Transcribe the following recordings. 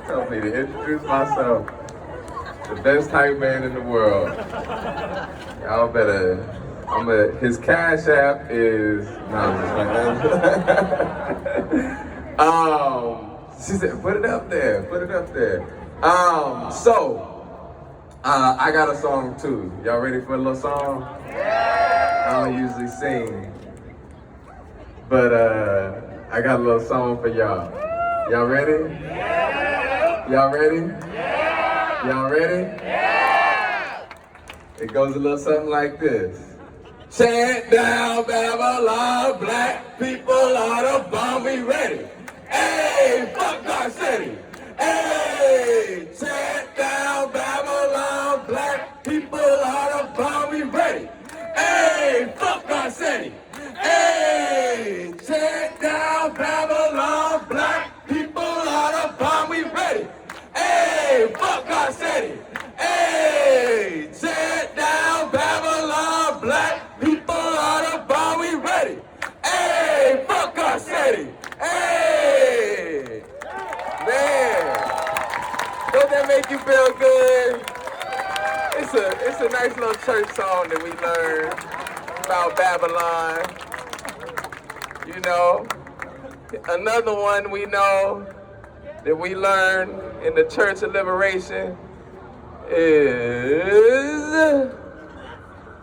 Told me to introduce myself. The best hype man in the world. Y'all better. His cash app is. No, I'm just like she said, put it up there. Put it up there. I got a song too. Y'all ready for a little song? I don't usually sing, but I got a little song for y'all. Y'all ready? Y'all ready? Y'all ready? It goes a little something like this. Chant down Babylon, black people are the bomb, we ready. Hey, fuck our city. Hey, chant down Babylon, black people are the bomb, we ready. Hey, fuck our city. Hey, chant down Babylon, black people are the bomb, we ready. Hey, fuck our city. Hey, chant down Babylon, black people are the bomb, we ready. Hey, fuck our city. Hey, man, don't that make you feel good? It's a nice little church song that we learned about Babylon. You know, another one we know that we learned in the Church of Liberation is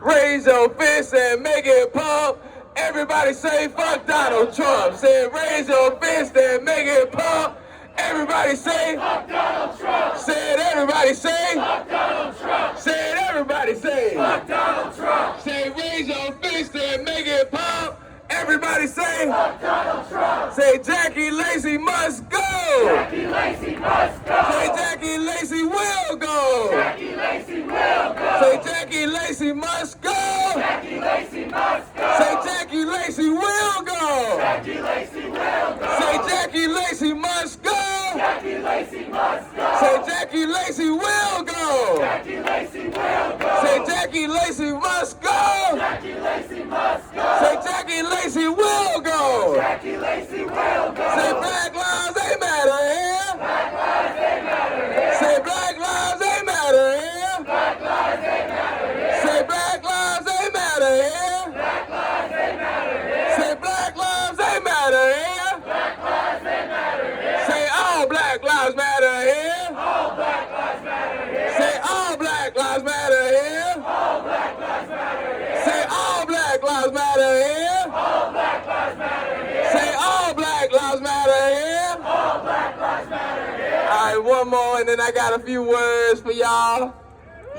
raise your fist and make it pump. Everybody say fuck Donald Trump. Say raise your fist and make it pump. Everybody say fuck Donald Trump. Say it, everybody say fuck Donald Trump. Say it, everybody say fuck Donald Trump. Say raise your fist and make it pump. Everybody say fuck Donald Trump. Say Jackie Lacey must go. Jackie Lacey must go. Say Jackie Lacey will go. Jackie Lacey will go. Say Jackie Lacey must go. Jackie Lacey must go. Say Jackie Lacey will go. Jackie Lacey will go. Say Jackie Lacey must go. Jackie Lacey must go. Say Jackie Lacey will go. Jackie Lacey will go. Say Jackie Lacey must go. Jackie Lacey must go. Say Jackie Lacey will go. Jackie Lacey will go. Say black lives ain't matter here. Black lives ain't matter here. Say black lives ain't matter here. Black lives ain't matter here. Say black lives ain't matter here. Black lives ain't matter here. Say black lives ain't matter here. Black lives ain't matter here. Say all black lives matter here. All black lives matter here. Say all black lives matter here. All black lives matter here. Say all black lives matter here. All black lives matter here. Say all black lives matter here. All black lives matter here. All right, one more and then I got a few words for y'all.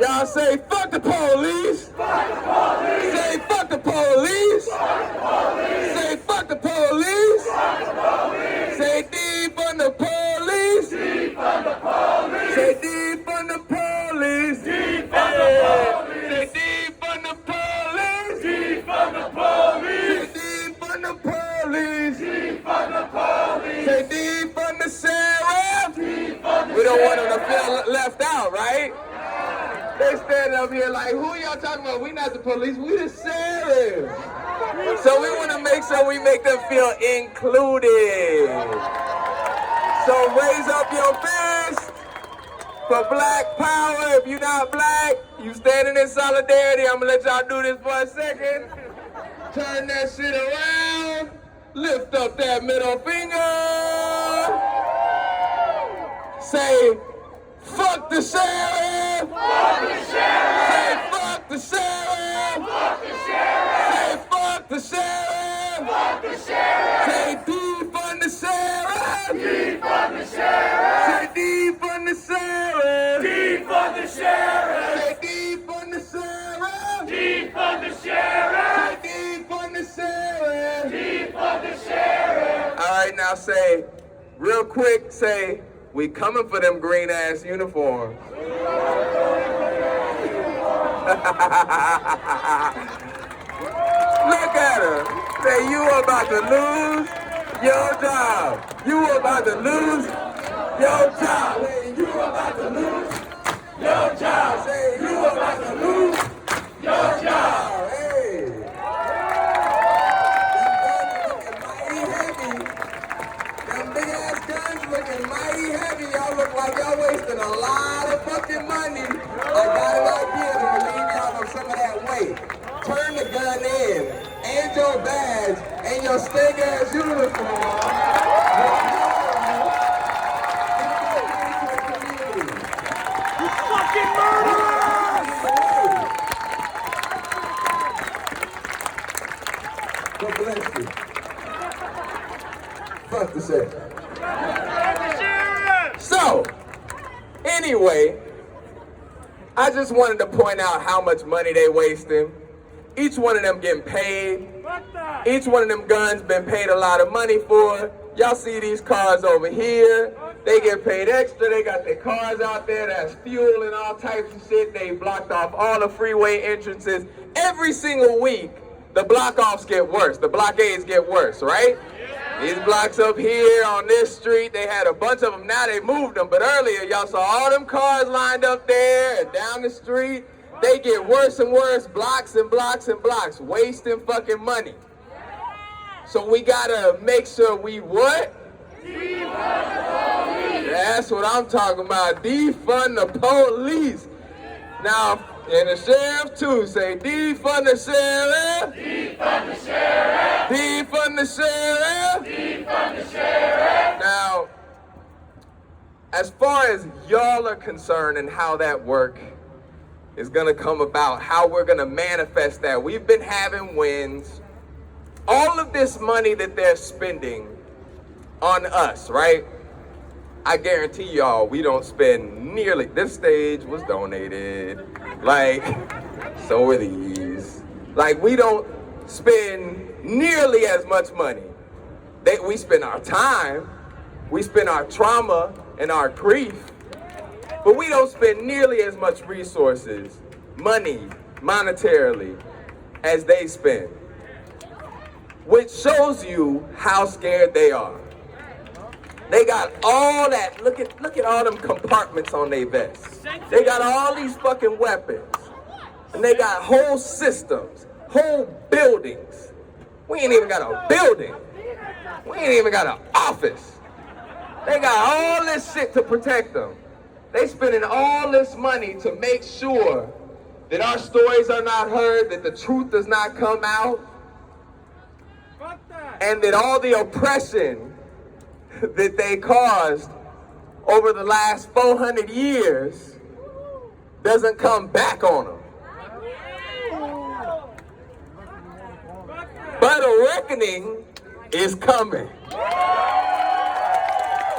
Y'all say fuck the police. Fuck the police. Say fuck the police. Fuck the police. Say fuck the police. Fuck the police. Say defund the police. Defund the police. Say defund the police. Defund the police. Say defund the police. Defund the police. Say defund the police. Defund the police. Say defund the sheriff. We don't want them to feel left out, right? They stand up here like, who y'all talking about? We not the police, we the sheriff. So we want to make sure we make them feel included. So raise up your fist for black power. If you're not black, you standing in solidarity. I'm going to let y'all do this for a second. Turn that shit around. Lift up that middle finger. Say, fuck the sheriff! Fuck the sheriff! Say fuck the sheriff! Fuck the sheriff! Say fuck the sheriff! Fuck the sheriff! Say defund the sheriff! Defund the sheriff! Say defund the sheriff! Defund the sheriff! Say defund the sheriff! Defund the sheriff! Say defund the sheriff! Defund the sheriff! All right, now say, real quick, say, we coming for them green ass uniforms. Look at her. Say you about to lose your job. You about to lose your job. Say you about to lose your job. Say you about to lose your job. Hey. Them big ass guns looking mighty heavy. Y'all look like turn the gun in and your badge and your stank ass uniform. You fucking murderers! God bless you. Fuck the shit. So, anyway, I just wanted to point out how much money they wasting. Each one of them getting paid. Each one of them guns been paid a lot of money for. Y'all see these cars over here. They get paid extra. They got their cars out there that's fuel and all types of shit. They blocked off all the freeway entrances. Every single week, the block-offs get worse. The blockades get worse, right? These blocks up here on this street, they had a bunch of them. Now they moved them. But earlier, y'all saw all them cars lined up there and down the street. They get worse and worse, blocks and blocks and blocks, wasting fucking money. So we gotta make sure we what? Defund the police. That's what I'm talking about. Defund the police. Now, and the sheriff too, say defund the sheriff. Defund the sheriff. Defund the sheriff. Defund the sheriff. Now, as far as y'all are concerned and how that work is gonna come about, how we're gonna manifest that, we've been having wins. All of this money that they're spending on us, right? I guarantee y'all we don't spend nearly, this stage was donated, like, so are these. Like, we don't spend nearly as much money. We spend our time, we spend our trauma and our grief, but we don't spend nearly as much resources, money, monetarily, as they spend. Which shows you how scared they are. They got all that, look at all them compartments on their vests. They got all these fucking weapons. And they got whole systems, whole buildings. We ain't even got a building. We ain't even got an office. They got all this shit to protect them. They spending all this money to make sure that our stories are not heard, that the truth does not come out, and that all the oppression that they caused over the last 400 years doesn't come back on them. But a reckoning is coming.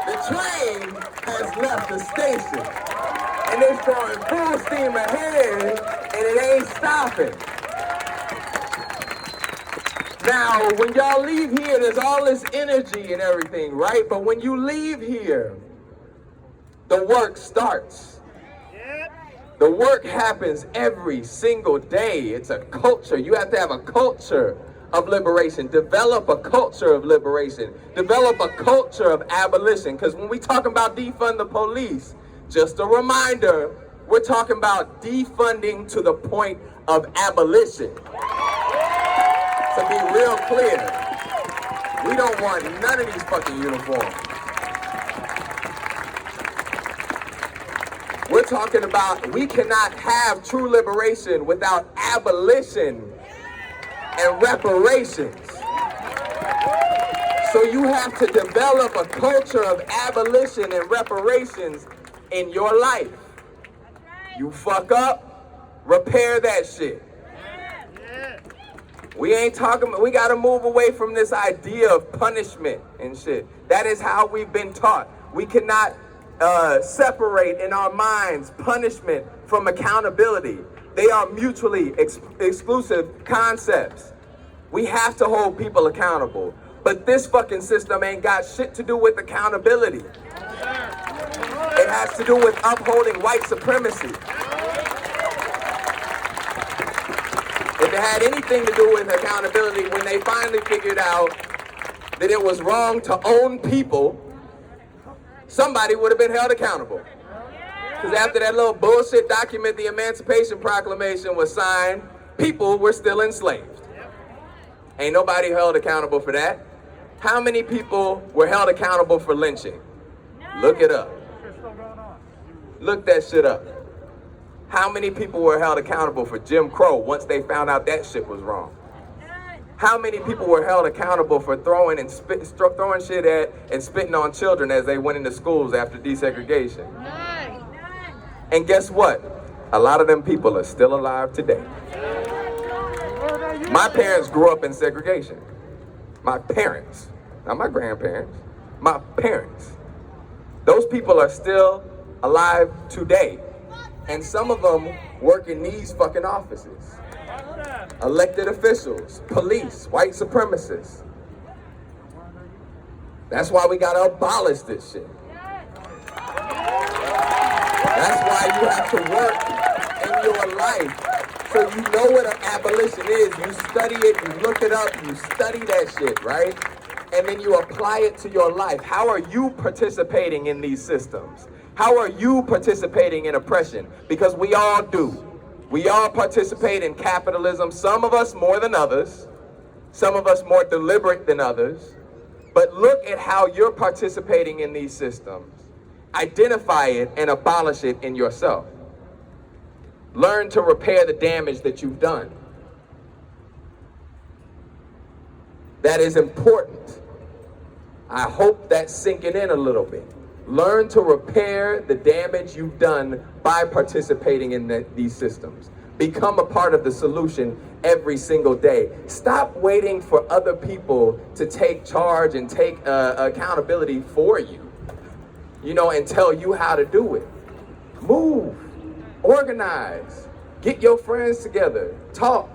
The train has left the station, and it's going full steam ahead, and it ain't stopping. Now, when y'all leave here, there's all this energy and everything, right? But when you leave here, the work starts. The work happens every single day. It's a culture. You have to have a culture of liberation. Develop a culture of liberation. Develop a culture of abolition. Because when we talk about defund the police, just a reminder, we're talking about defunding to the point of abolition. To be real clear, we don't want none of these fucking uniforms. We're talking about we cannot have true liberation without abolition and reparations. So you have to develop a culture of abolition and reparations in your life. You fuck up, repair that shit. We ain't talking, we gotta move away from this idea of punishment and shit. That is how we've been taught. We cannot separate in our minds punishment from accountability. They are mutually exclusive concepts. We have to hold people accountable. But this fucking system ain't got shit to do with accountability. It has to do with upholding white supremacy. If it had anything to do with accountability, when they finally figured out that it was wrong to own people, somebody would have been held accountable. Because after that little bullshit document, the Emancipation Proclamation was signed, people were still enslaved. Ain't nobody held accountable for that. How many people were held accountable for lynching? Look it up. Look that shit up. How many people were held accountable for Jim Crow once they found out that shit was wrong? How many people were held accountable for throwing shit at and spitting on children as they went into schools after desegregation? And guess what? A lot of them people are still alive today. My parents grew up in segregation. My parents, not my grandparents, my parents. Those people are still alive today. And some of them work in these fucking offices. Elected officials, police, white supremacists. That's why we gotta abolish this shit. That's why you have to work in your life so you know what an abolition is. You study it, you look it up, you study that shit, right? And then you apply it to your life. How are you participating in these systems? How are you participating in oppression? Because we all do. We all participate in capitalism, some of us more than others, some of us more deliberate than others. But look at how you're participating in these systems. Identify it and abolish it in yourself. Learn to repair the damage that you've done. That is important. I hope that's sinking in a little bit. Learn to repair the damage you've done by participating in these systems. Become a part of the solution every single day. Stop waiting for other people to take charge and take accountability for you, and tell you how to do it. Move, organize, get your friends together, talk,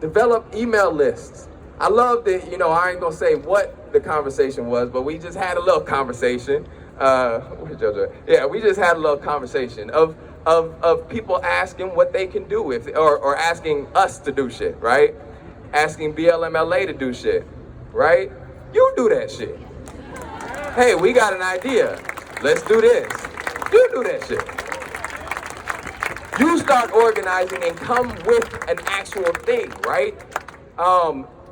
develop email lists. I love that, I ain't gonna say what the conversation was, but we just had a little conversation. Where's JoJo? Yeah, we just had a little conversation of people asking what they can do or asking us to do shit, right? Asking BLMLA to do shit, right? You do that shit. Hey, we got an idea. Let's do this. You do that shit. You start organizing and come with an actual thing, right?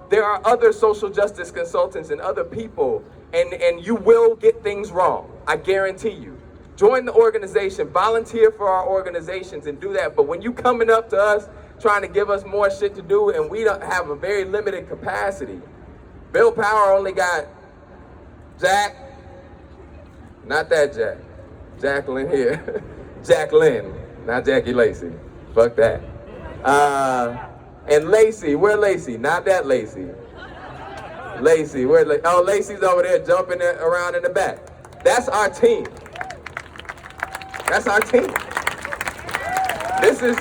There are other social justice consultants and other people, and you will get things wrong. I guarantee you. Join the organization, volunteer for our organizations and do that. But when you coming up to us trying to give us more shit to do and we don't have a very limited capacity, Bill Power only got Jack, not that Jack, Jacqueline here, Jacqueline, not Jackie Lacey, fuck that. And Lacey, where Lacey? Not that Lacey. Lacey, where Lacey? Oh, Lacey's over there jumping around in the back. That's our team. That's our team. This is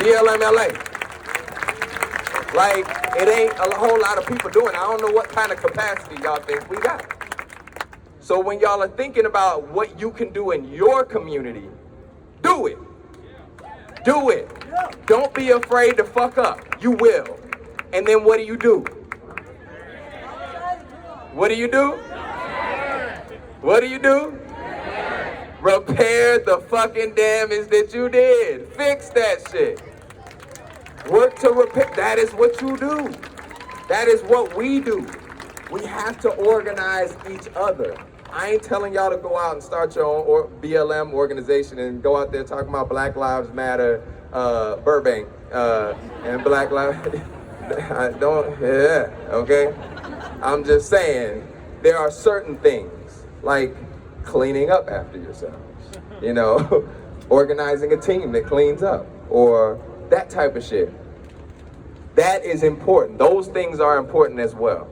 BLMLA. Like, it ain't a whole lot of people doing it. I don't know what kind of capacity y'all think we got. So when y'all are thinking about what you can do in your community, do it. Do it. Don't be afraid to fuck up. You will. And then what do you do? What do you do? What do you do? Repair the fucking damage that you did. Fix that shit. Work to repair. That is what you do. That is what we do. We have to organize each other. I ain't telling y'all to go out and start your own BLM organization and go out there talking about Black Lives Matter, Burbank, and Black Lives. Okay? I'm just saying, there are certain things, like cleaning up after yourselves, organizing a team that cleans up, or that type of shit. That is important. Those things are important as well.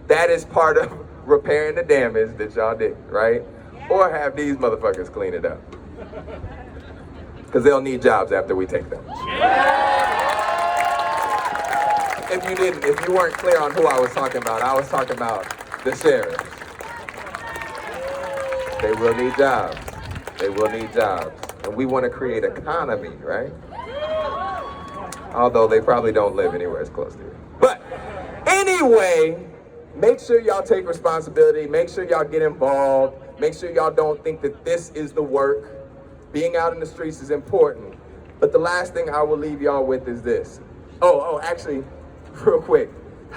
That is part of repairing the damage that y'all did, right? Or have these motherfuckers clean it up. Because they'll need jobs after we take them. If you weren't clear on who I was talking about the sheriffs. They will need jobs. They will need jobs. And we want to create economy, right? Although they probably don't live anywhere as close to it. But anyway, make sure y'all take responsibility. Make sure y'all get involved. Make sure y'all don't think that this is the work. Being out in the streets is important. But the last thing I will leave y'all with is this. Actually, real quick.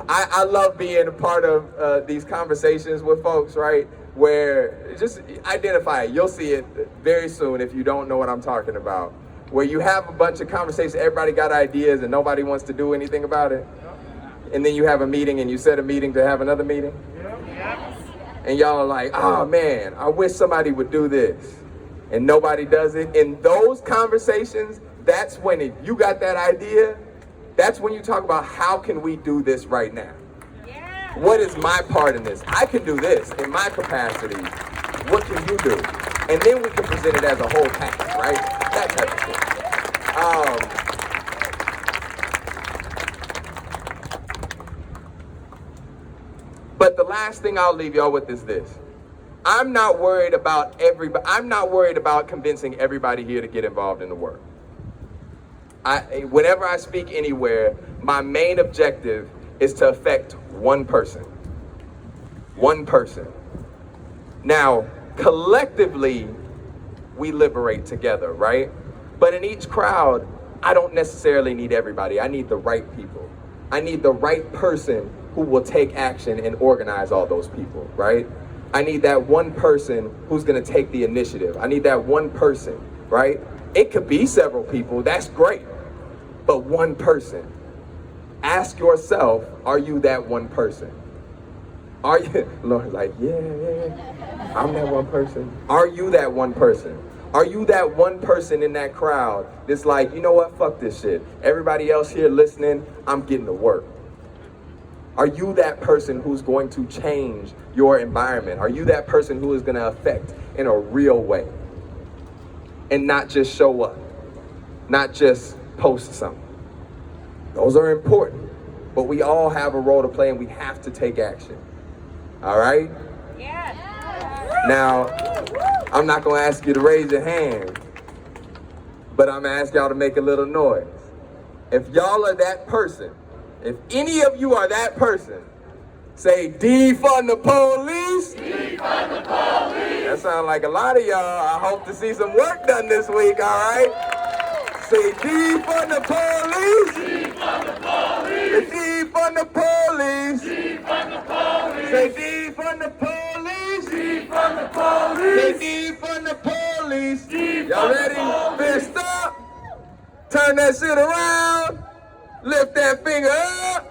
I love being a part of these conversations with folks, right? Where just identify it. You'll see it very soon if you don't know what I'm talking about. Where you have a bunch of conversations, everybody got ideas and nobody wants to do anything about it. And then you have a meeting and you set a meeting to have another meeting. And y'all are like, oh man, I wish somebody would do this. And nobody does it. In those conversations, that's when you got that idea, that's when you talk about how can we do this right now? Yeah. What is my part in this? I can do this in my capacity. What can you do? And then we can present it as a whole package, right? That type of thing. But the last thing I'll leave y'all with is this. I'm not worried about convincing everybody here to get involved in the work. Whenever I speak anywhere, my main objective is to affect one person. One person. Now, collectively, we liberate together, right? But in each crowd, I don't necessarily need everybody. I need the right people. I need the right person who will take action and organize all those people, right? I need that one person who's gonna take the initiative. I need that one person, right? It could be several people, that's great. But one person. Ask yourself, are you that one person? Are you, Lord's like, yeah, I'm that one person. Are you that one person? Are you that one person in that crowd that's like, you know what, fuck this shit. Everybody else here listening, I'm getting to work. Are you that person who's going to change your environment? Are you that person who is going to affect in a real way? And not just show up, not just post something. Those are important, but we all have a role to play and we have to take action. All right? Yes. Now, I'm not going to ask you to raise your hand, but I'm going to ask y'all to make a little noise. If y'all are that person, if any of you are that person, say defund the police. Defund the police. That sounds like a lot of y'all. I hope to see some work done this week, all right? Say defund the police. Defund the police. Defund the police. Defund the police. Say defund the police. Defund the police. Say defund the police. Y'all ready? Fist up. Turn that shit around. Lift that finger up.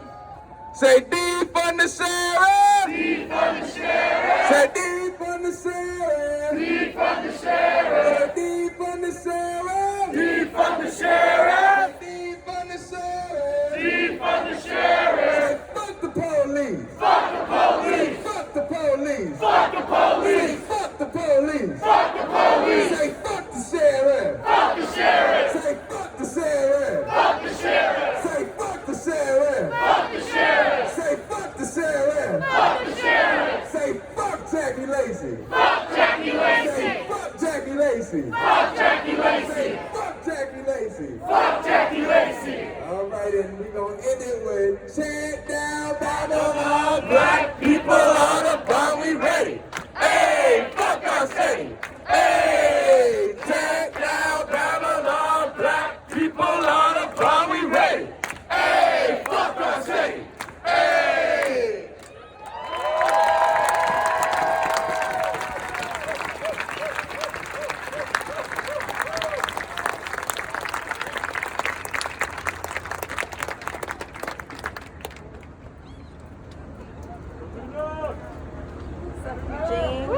Say defund the sheriff. Defund the sheriff. Say defund the sheriff. Defund the sheriff. Say defund the sheriff. Defund the sheriff. Defund the sheriff. Defund the sheriff. Say fuck the police. Fuck the police. Fuck the police. Fuck the police. Say fuck the police. Fuck the police. Say fuck the sheriff. Fuck the sheriff. Say fuck the sheriff. Fuck the sheriff. Say fuck the sheriff. Fuck the sheriff. Say fuck the sheriff. Fuck the sheriff. Say fuck Jackie Lacey. Fuck Jackie Lacey. Say fuck Jackie Lacey. Fuck Jackie Lacey. Say fuck Jackie Lacey. Fuck Jackie Lacey. All right, and we're gonna end it with chant down Babylon. Black people on the bomb, we ready. Hey, fuck our city. Hey, chant down Babylon. Black people on the bomb, we ready. Hey, fuck our city. Hey. James.